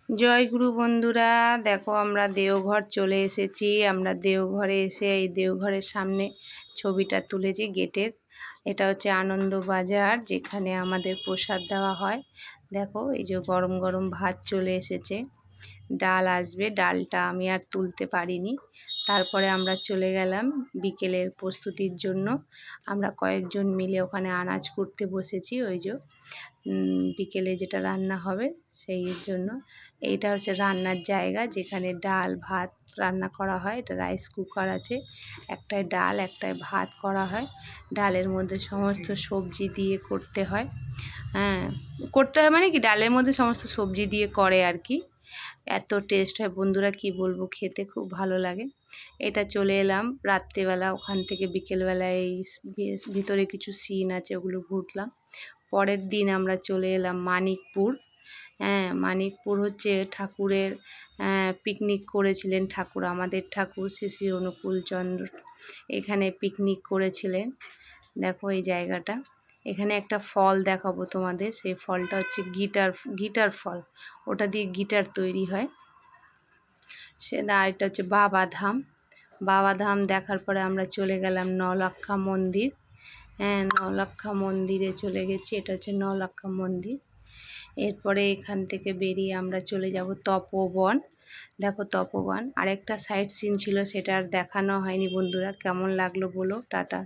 জয় গুরু বন্ধুরা, দেখো আমরা দেওঘর চলে এসেছি। আমরা দেওঘরে এসে এই দেওঘরের সামনে ছবিটা তুলেছি গেটের। এটা হচ্ছে আনন্দবাজার, যেখানে আমাদের প্রসাদ দেওয়া হয়। দেখো এই যে গরম গরম ভাত চলে এসেছে, ডাল আসবে, ডালটা আমি আর তুলতে পারিনি। তারপরে আমরা চলে গেলাম বিকেলের প্রস্তুতির জন্য। আমরা কয়েকজন মিলে ওখানে আনাজ করতে বসেছি। ওই যে বিকেলে যেটা রান্না হবে সেই জন্য। এইটা হচ্ছে রান্নার জায়গা, যেখানে ডাল ভাত রান্না করা হয়। এটা রাইস কুকার আছে, একটায় ডাল একটায় ভাত করা হয়। ডালের মধ্যে সমস্ত সবজি দিয়ে করতে হয়। হ্যাঁ, করতে হয় মানে কি, ডালের মধ্যে সমস্ত সবজি দিয়ে করে আর কি। এত টেস্ট হয় বন্ধুরা, কি বলবো, খেতে খুব ভালো লাগে। এটা চলে এলাম রাত্রেবেলা, ওখান থেকে বিকেলবেলায় এই ভিতরে কিছু সিন আছে, ওগুলো ঘুরলাম। পরের দিন আমরা চলে এলাম মানিকপুর। হ্যাঁ, মানিকপুর হচ্ছে ঠাকুরের পিকনিক করেছিলেন ঠাকুর, আমাদের ঠাকুর শ্রী শ্রী অনুকূলচন্দ্র এখানে পিকনিক করেছিলেন। দেখো এই জায়গাটা। এখানে একটা ফল দেখাবো তোমাদের, সেই ফলটা হচ্ছে গিটার ফল। ওটা দিয়ে গিটার তৈরি হয়। আর এটা হচ্ছে বাবাধাম। বাবাধাম দেখার পরে আমরা চলে গেলাম নলক্ষা মন্দির। হ্যাঁ, নলক্ষা মন্দিরে চলে গেছি। এটা হচ্ছে নলক্ষা মন্দির। এরপরে এখান থেকে বেরিয়ে আমরা চলে যাব তপোবন। দেখো তপোবন। আরেকটা সাইট সিন ছিল, সেটা আর দেখানো হয়নি বন্ধুরা। কেমন লাগলো বলো। টাটা।